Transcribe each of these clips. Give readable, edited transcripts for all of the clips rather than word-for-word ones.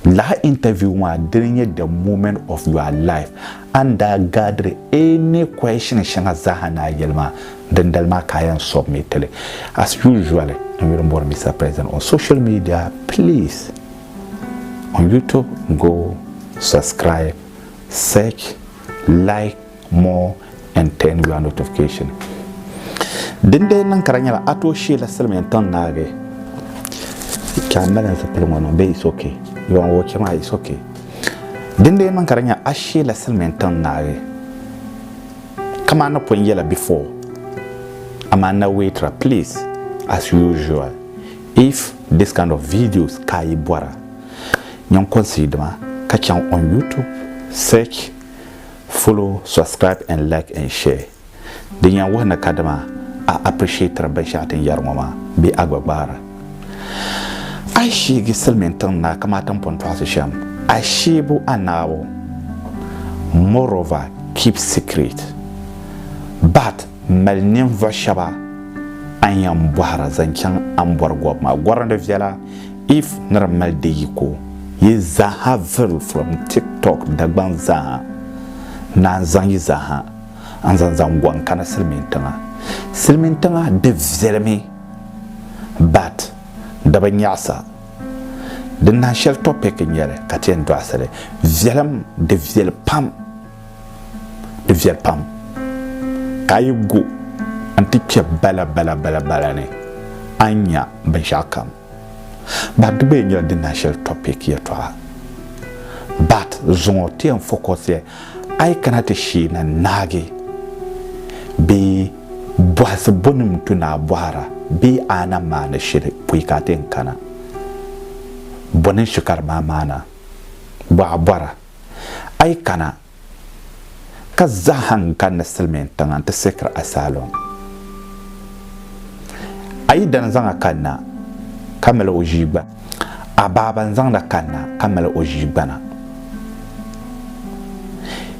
La interview ma during the moment of your life and gather any question shanga zahana yelma dendalma kayan submit as usual. I'm Mr. President on social media. Please on YouTube go subscribe, search, like more and turn your notification. Dende nan karanya ato shi la selmen tan nage kamera sa pelmono be is okay. You are watching it's okay. Dende man karanya ashi la selmen tan nage. Kama na point yela before. Amanda waiter, please, as usual, if this kind of videos kai bwara, nyong consider ma kachang on YouTube, search, follow, subscribe and like and share. Dinya wana kadama I appreciate rabashatin yarmama be agbara. I shigi selmentan na kamatan pontoase sham. I shibu anawo. Moreover, keep secret. But melnim vashaba anyam buhara zanchan ambor gobma gorande viala if normal de yiko ye zahavel from TikTok dagban zaha na zanyi zaha anzan gwan kana silmintanga de velmi but daba nyasa de national topic nyere katien do asale velm de vel pam kayigo antiche bala ne anya benshakam but the be the national topic here to but zonoti and focus here I cannot shi na nage be boas bonum to na boara be ana mana shiri puikaten kana bonin shikar mana ba bara ai kana ka zahan kan selmen tangan ta sekra asalon ai dan zanga kanna kamala ojiba ababan zanga kanna kamala ojibana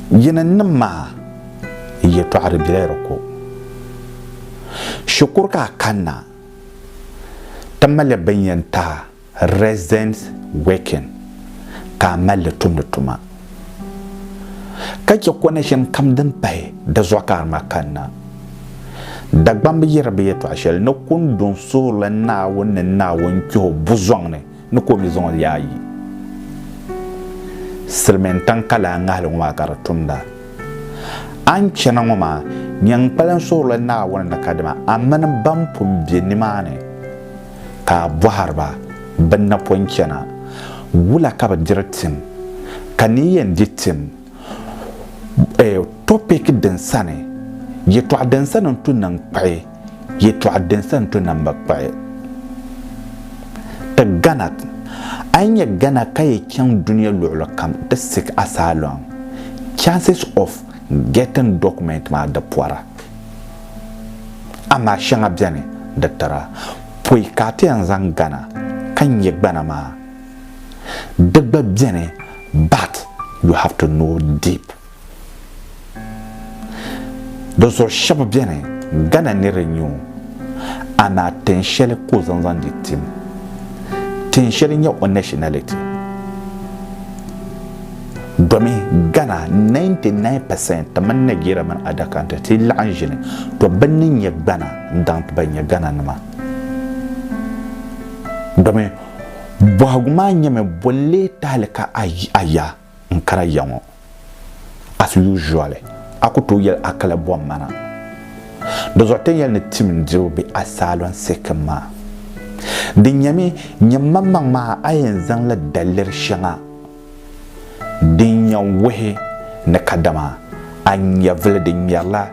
yinan ma yeto arbilero ko shukur ka kanna tamale banyanta residence working kamala tumnutuma kake connection kam dan pai da zwakar makanna Dagbanli yirabe to ashel no kun don so la na won na won kyo buzong ne no ko mi zon yayi selmentan kala ngal ma karatumda an chena ngoma nyang palan so la na won na kadama amman bampum bi ni mane ka buharba banna ponchena wula ka ba diratim kaniyen ditim topic den sane yeto adensan to nan pae yeto adensan to nan bakpae ta ganat anya gana kai kyan duniya lolo kam da sik asalon chances of getting document ma da puara ama shanga biane da tara poi kate anzan gana kan ye gbana ma dagba biane but you have to know deep. Those are sharp biene gana ne renew ana tenshele ko zanzan di team tenshele nya on nationality domi gana 99% man na gira man adakanta ti lanjine to bannin ya gana dan banya gana nama domi boaguma nya me bolle talaka aya nkara yango as usual akuto yel akala bom mana dozo ten yel ne tim jobe asalon sekama dinyami nyamma ma ayen zan la dalir shanga dinyan wehe na kadama anya vle dinyala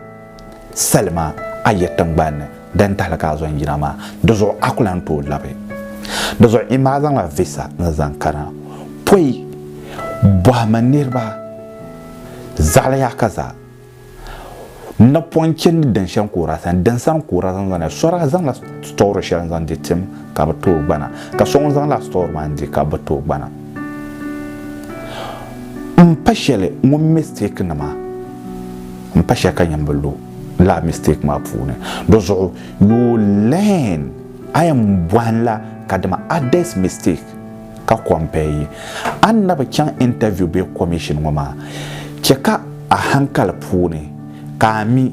salma ayatan ban dan talaka zo njinama dozo akulan to labe dozo imazan la visa na zankana poi bo manirba zala ya kaza na ponchen den shan kurasan den san kurasan zana sora zan la store shan zan ditim ka bato bana ka son zan la store man di ka bato bana mpashele mo mistake na ma mpashaka nyambalo la mistake ma pune dozo you learn I am one la kadama others mistake ka kwampe an na ba kyan interview be commission ngoma cheka a hankal puni kami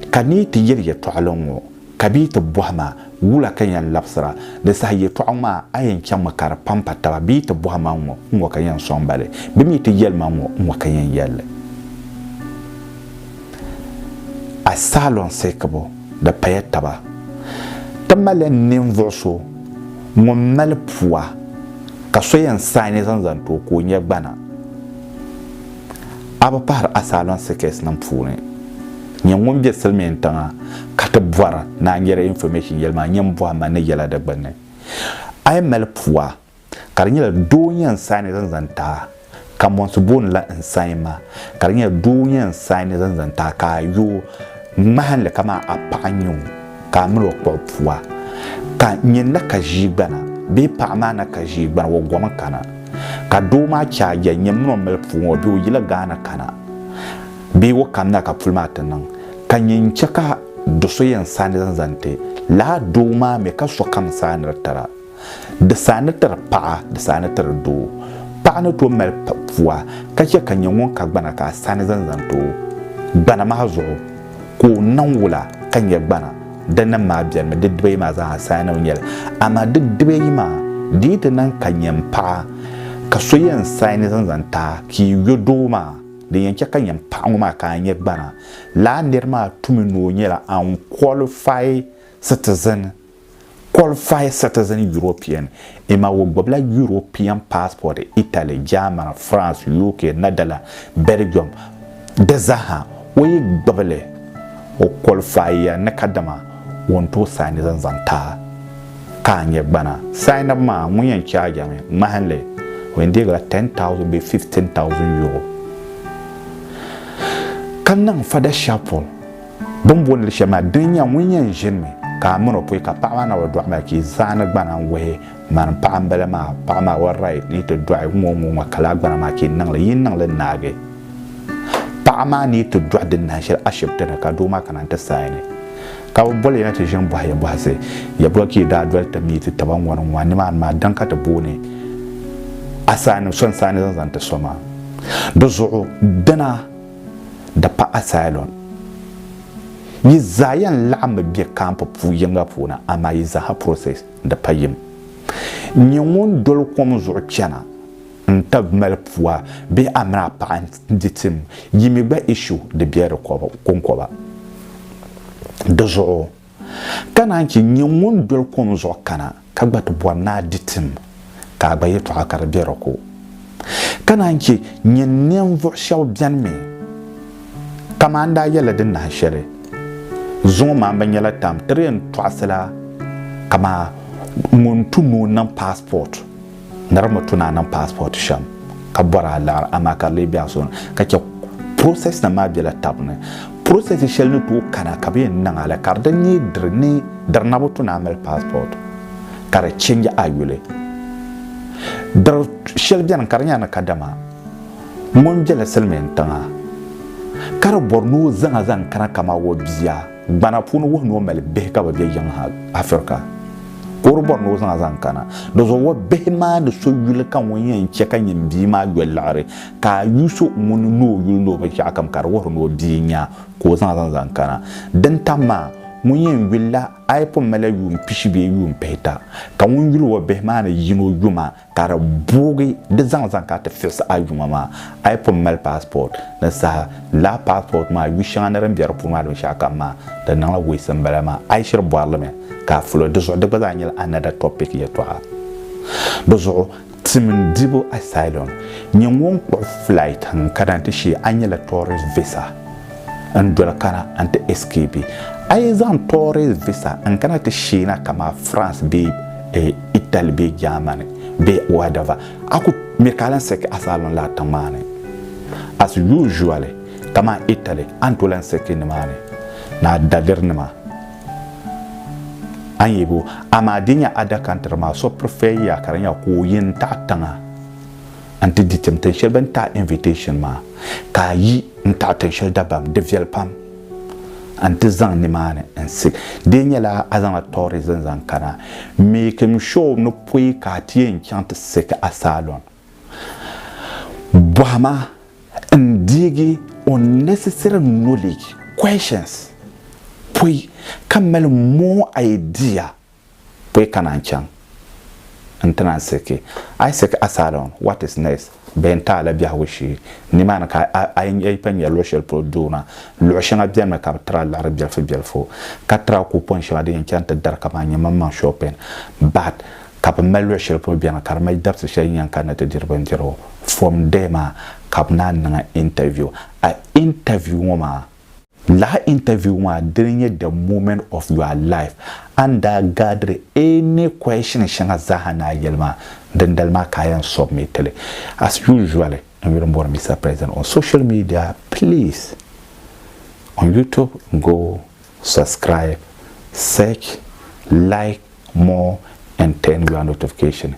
kani ti yir to alongo kabi to bohma wula kanyan lapsara da sahiye to amma ayen kyan makar pampa ta bi to bohma ngo kanyan sombale bi mi ti yelma ngo kanyan yelle a salon sekabo da payetta ba tamalen nimvoso mo mal puwa ka soyan sane zanzan to ko nya gbana aba par asalon sekes nan pune nyangom be selmen tanga kata bwara na ngere information yelma nyam bwa ma ne yala da gbanne ay mal puwa karnya donyan sane zanzan ta kamon su bon la ensaima karnya donyan sane zanzan ta ka yo mahan le kama apanyu kamro ko puwa ka nyenda ka jigbana be pa mana ka jigbana wo goma kana ka do ma cha ya nyemno mel puwo be yila gana kana be wo kamna ka pulma tanan ka nyincha ka do so yan sani zanzante la do ma me ka so kam sanar tara da sanatar pa da sanatar do pa na to mel puwa ka ce ka nyenwon ka gbana ka sani zanzanto bana ma zo ko nan wula kan ya gbana dan nan ma biyan ma didbe ma za hasana wanyel amma didbe ma dita nan kanyan pa ka soyen sani zanzanta ki yodo ma da yanke kanyan pa ma kan ya gbana la nirma tumino nyela an qualified citizen European ima wo gbabla European passport Italy Germany France UK Netherlands Belgium dezaha wo gbabale o qualify na kadama wonto sani zanzanta kanye bana sign up ma munyan charge me mahanle when they got 10,000 be 15,000 euro kannan fada chapel bombon le shema dunya munyan jinme ka mono poy ka pa na wadwa ma ki zana gbana we man pa ambele ma pa ma wa right ni to drive mo kala gbana ma ki nang le yin nang le nage pa ma ni to drive the national ashipte ka do ma kananta sign ka bole na te jin boye boase ya bloki da advert mi ti taban waran wani ma dan ka ta bone asani son sani zan ta soma do zo dana da pa asalon yi zayan la'am bi kampa pu yanga puna amma yi za ha process da payim nyongon dol kom zo chana ntab mal puwa bi amra pa ditim yimi ba issue de biere ko konkoba dozo kana anki nyongon dol kom zo kana kagba to bonna ditim ka ba yeto akara biere ko kana anki nyen vo shaw bianme kamanda yela din na shere zon ma banyala tam tren twasela kama muntu no nan passport narma tuna nan passport sham kabara lar amaka libya son kake process na ma bela tabne process shel no to kana kabe nan ala kardan ni drne darna botuna mel passport kare change ayule dar shel bian karnya na kadama mon jela selmen tanga kar borno zan kana kama wo biya bana punu wo no mel be ka ba be yang ha afrika ko borno zan kana do zo wo be ma de so yule kan won yan che kan yin bi ma gwelare ka yuso mun no yulo ba sha kam kar wo no dinya ko zan kana dan tamma mun yin willa ay pon mala yum pishibe yum peta ka mun yulo wo be ma na yino yuma kar bogi de zan ka ta fes ayuma ma ay pon mel passport na sa la passport ma wishanaren biar pun ma do shaka ma da nan la wisan balama ay shir boarlame ka fulo de zo de bazanyel another topic ya to do zo timin dibo asylum nyamon ko flight han kadante shi anyela tourist visa an dola kana ante escape ay zan tourist visa an kana te shina kama France be Italy be Germany be whatever aku me kala sek asylum la tamane as usually kama Italy antolan sekin mane na dadernema anyebo amadinya ada kantrama so prefer ya karanya ko yin tatanga anti di temptation ben ta invitation ma ka yi nta attention dabam developam anti zang ni mane en sik de nyala azama tori zan kana make him show no pui ka tien chant sik asalon Bama ndigi unnecessary knowledge questions pui kamel more idea pui kananchang antana seke I sek asalon what is next benta la biya wishi ni man ka ay penya lo shel pro duna lo shanga biya ma ka tra la rabia fi bielfo ka tra ku pon shwa de enchant dar ka ma nyama shopen but ka pa melo shel pro biya ka ma dab se shay yan kana te dirban jero from dema ka na na interview a interview ma la interview ma during the moment of your life and gather any question shanga zahana yelma dendalma kayan submit as usually and we don't want Mr. President on social media. Please on YouTube go subscribe, search, like more and turn your notification.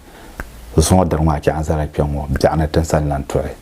So that we can answer like